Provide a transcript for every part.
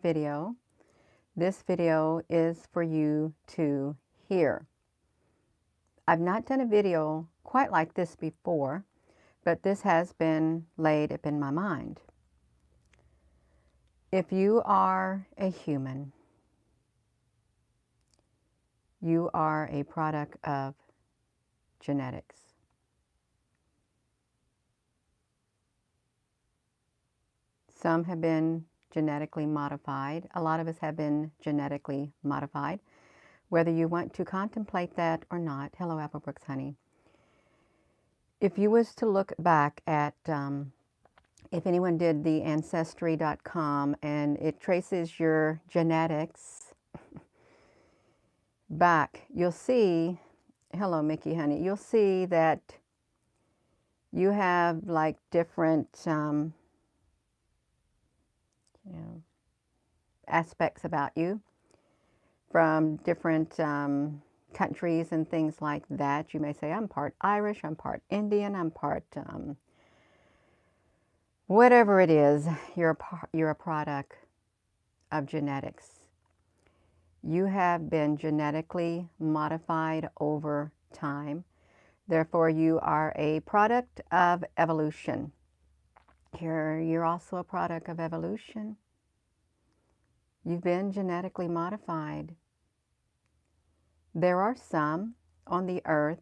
video. This video is for you to hear. I've not done a video quite like this before, but this has been laid up in my mind. If you are a human, you are a product of genetics. Some have been genetically modified. A lot of us have been genetically modified. Whether you want to contemplate that or not, hello Applebrooks honey. If you was to look back at, if anyone did the Ancestry.com and it traces your genetics back, you'll see, hello Mickey honey, you'll see that you have like different aspects about you from different countries and things like that. You may say, I'm part Irish, I'm part Indian, I'm part whatever it is. You're a product of genetics. You have been genetically modified over time. Therefore, you are a product of evolution. You're also a product of evolution. You've been genetically modified. There are some on the earth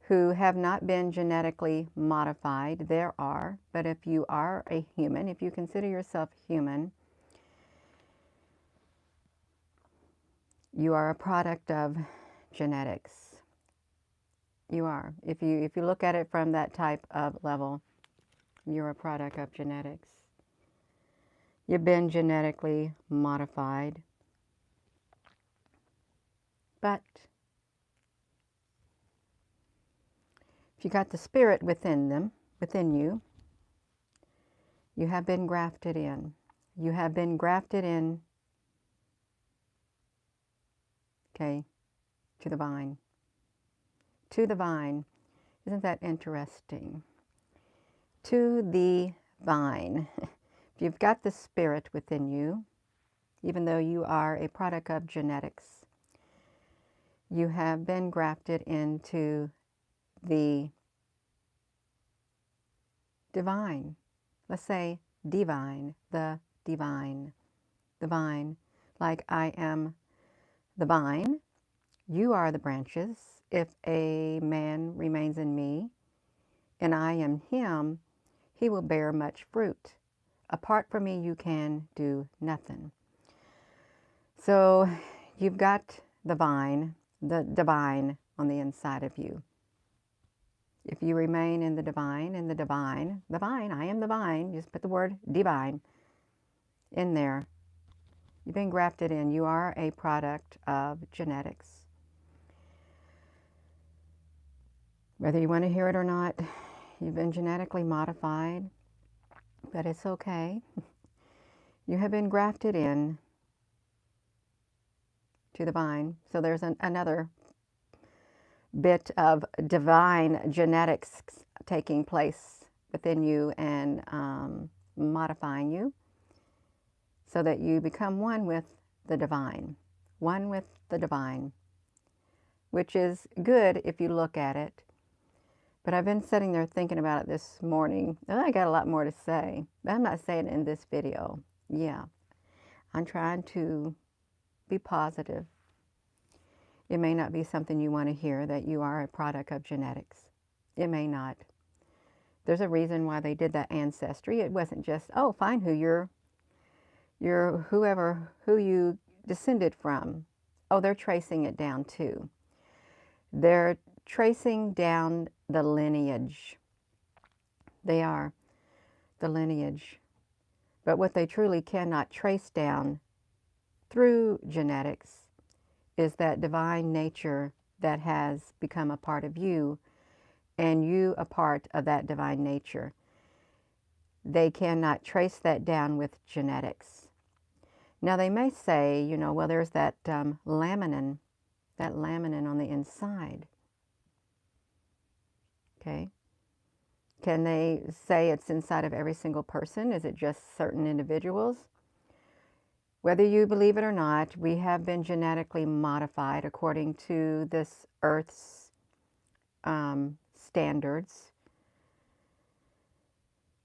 who have not been genetically modified. There are, but if you are a human, if you consider yourself human, you are a product of genetics. You are. If you look at it from that type of level, you're a product of genetics. You've been genetically modified. But if you got the spirit within you, you have been grafted in. You have been grafted in, okay, to the vine. To the vine. Isn't that interesting? To the vine. If you've got the spirit within you, even though you are a product of genetics, you have been grafted into the divine. Let's say divine, the divine, the vine. Like I am the vine, you are the branches. If a man remains in me and I am him, he will bear much fruit. Apart from me, you can do nothing. So you've got the vine, the divine on the inside of you. If you remain in the divine, the vine, I am the vine, just put the word divine in there. You've been grafted in. You are a product of genetics. Whether you want to hear it or not, you've been genetically modified, but it's okay. You have been grafted in to the vine. So there's another bit of divine genetics taking place within you and modifying you so that you become one with the divine. One with the divine, which is good if you look at it. But I've been sitting there thinking about it this morning. And I got a lot more to say, but I'm not saying it in this video. Yeah, I'm trying to be positive. It may not be something you want to hear, that you are a product of genetics. It may not. There's a reason why they did that ancestry. It wasn't just, oh, find who you're who you descended from. Oh, they're tracing it down too. They're tracing down the lineage. They are the lineage. But what they truly cannot trace down through genetics is that divine nature that has become a part of you, and you a part of that divine nature. They cannot trace that down with genetics. Now they may say, you know, well, there's that laminin on the inside. Okay. Can they say it's inside of every single person? Is it just certain individuals? Whether you believe it or not, we have been genetically modified according to this Earth's standards,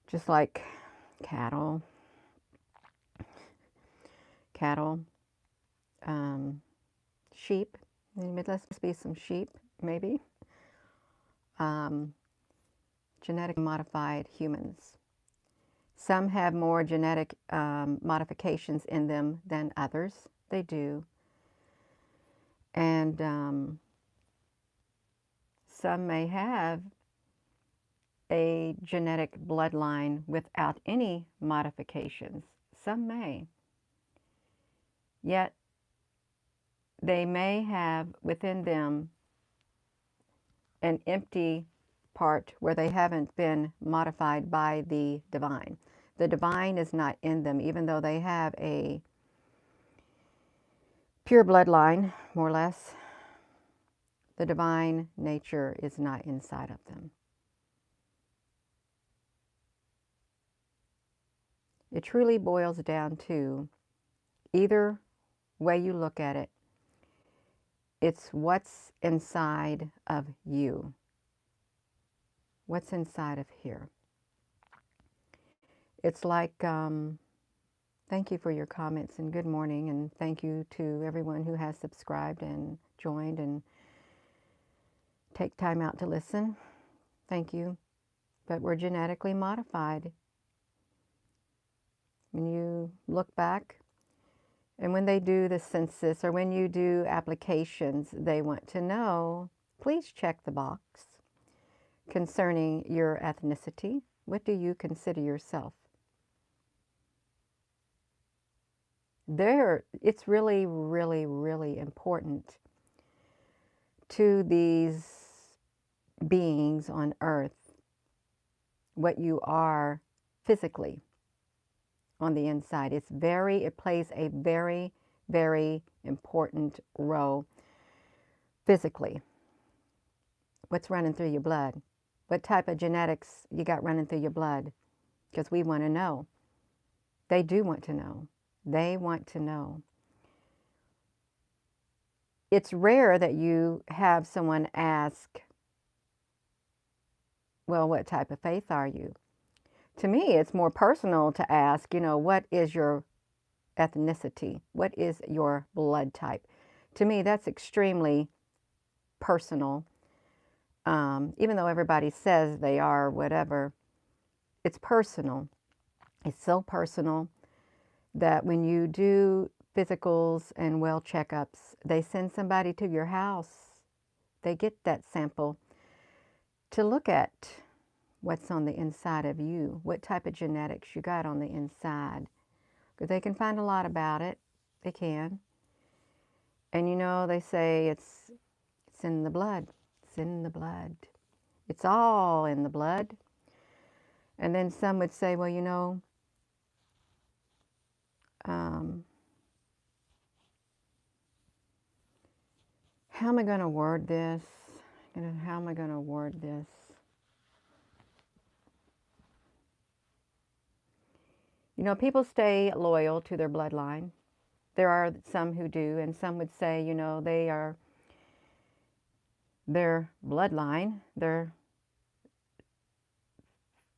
just like cattle, um, sheep. Let's be some sheep, maybe. Genetically modified humans. Some have more genetic modifications in them than others. They do. And some may have a genetic bloodline without any modifications. Some may. Yet they may have within them an empty part where they haven't been modified by the divine. The divine is not in them, even though they have a pure bloodline, more or less. The divine nature is not inside of them. It truly boils down to, either way you look at it, it's what's inside of you. What's inside of here. It's like, thank you for your comments and good morning, and thank you to everyone who has subscribed and joined and take time out to listen. Thank you. But we're genetically modified. When you look back, and when they do the census or when you do applications, they want to know, please check the box concerning your ethnicity. What do you consider yourself? It's really, really, really important to these beings on earth what you are physically on the inside. It plays a very, very important role physically. What's running through your blood? What type of genetics you got running through your blood? Because we want to know. They do want to know. They want to know. It's rare that you have someone ask, well, what type of faith are you? To me, it's more personal to ask, what is your ethnicity? What is your blood type? To me, that's extremely personal. Even though everybody says they are whatever, it's personal. It's so personal that when you do physicals and well checkups, they send somebody to your house. They get that sample to look at what's on the inside of you, what type of genetics you got on the inside. Because they can find a lot about it. They can. And they say it's in the blood. It's in the blood. It's all in the blood. And then some would say, well, how am I going to word this? How am I going to word this? People stay loyal to their bloodline. There are some who do, and some would say, they are their bloodline, their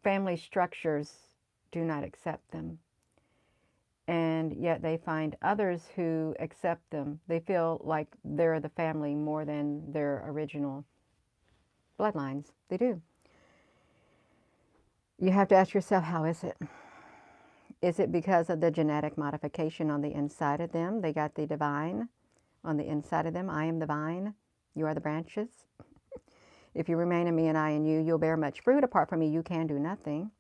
family structures do not accept them. And yet they find others who accept them. They feel like they're the family more than their original bloodlines. They do. You have to ask yourself, how is it? Is it because of the genetic modification on the inside of them? They got the divine on the inside of them. I am the vine. You are the branches. If you remain in me and I in you, you'll bear much fruit. Apart from me, you can do nothing.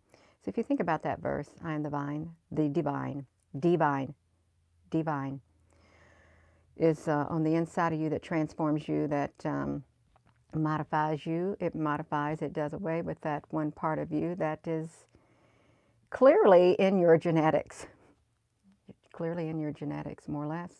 So if you think about that verse, I am the vine, the divine is on the inside of you, that transforms you, that modifies you. It modifies, it does away with that one part of you that is clearly in your genetics. Clearly in your genetics, more or less.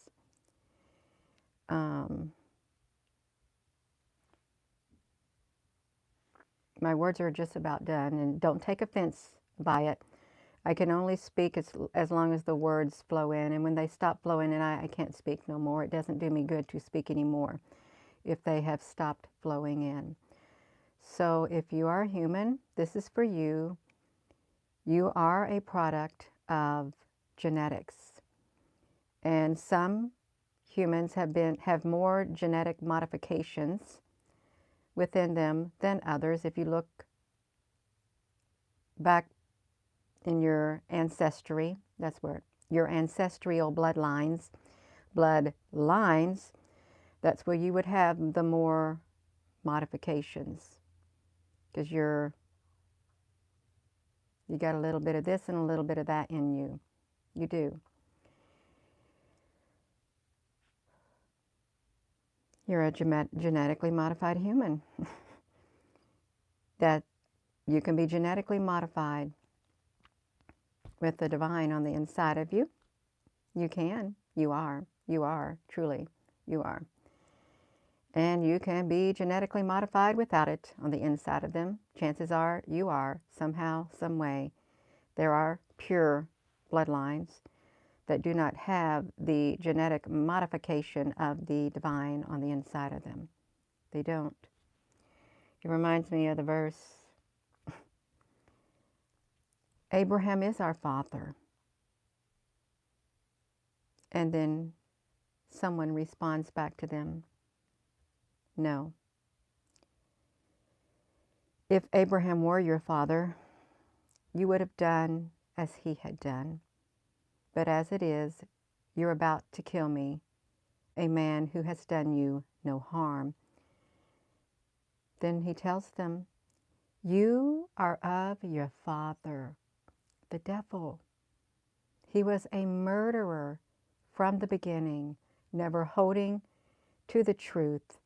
My words are just about done, and don't take offense by it. I can only speak as long as the words flow in. And when they stop flowing in, I can't speak no more. It doesn't do me good to speak anymore if they have stopped flowing in. So if you are human, this is for you. You are a product of genetics. And some humans have more genetic modifications within them than others. If you look back in your ancestry, that's where your ancestral bloodlines, that's where you would have the more modifications, because you got a little bit of this and a little bit of that in you. You do. You're a genetically modified human. That you can be genetically modified with the divine on the inside of you. You can. You are. You are. Truly, you are. And you can be genetically modified without it on the inside of them. Chances are you are, somehow, some way. There are pure bloodlines that do not have the genetic modification of the divine on the inside of them. They don't. It reminds me of the verse, Abraham is our father. And then someone responds back to them, no. If Abraham were your father, you would have done as he had done. But as it is, you're about to kill me, a man who has done you no harm. Then he tells them, you are of your father, the devil. He was a murderer from the beginning, never holding to the truth.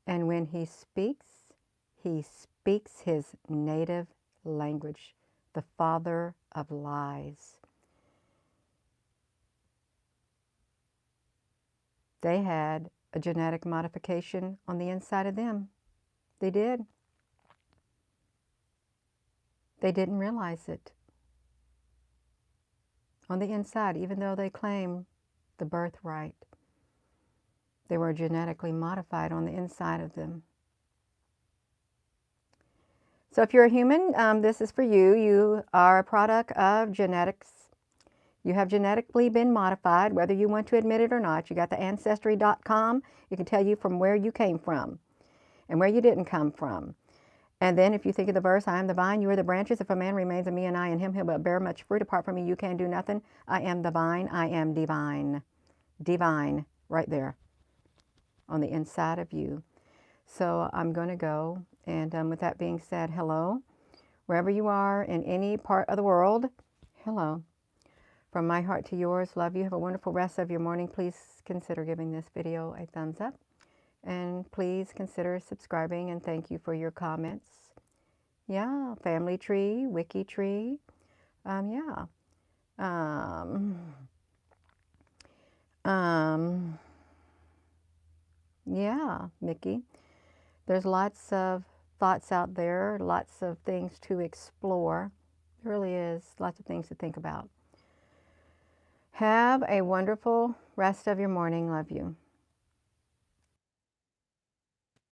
And when he speaks his native language, the father of lies. They had a genetic modification on the inside of them. They did. They didn't realize it. On the inside, even though they claim the birthright, they were genetically modified on the inside of them. So if you're a human, this is for you. You are a product of genetics. You have genetically been modified, whether you want to admit it or not. You got the Ancestry.com. It can tell you from where you came from and where you didn't come from. And then if you think of the verse, I am the vine, you are the branches. If a man remains in me and I in him, he will bear much fruit. Apart from me, you can do nothing. I am the vine. I am divine. Divine, right there on the inside of you. So I'm going to go. And with that being said, hello. Wherever you are in any part of the world, hello. From my heart to yours, love you. Have a wonderful rest of your morning. Please consider giving this video a thumbs up. And please consider subscribing, and thank you for your comments. Yeah, family tree, wiki tree. Yeah, Mickey. There's lots of thoughts out there, lots of things to explore. There really is lots of things to think about. Have a wonderful rest of your morning. Love you.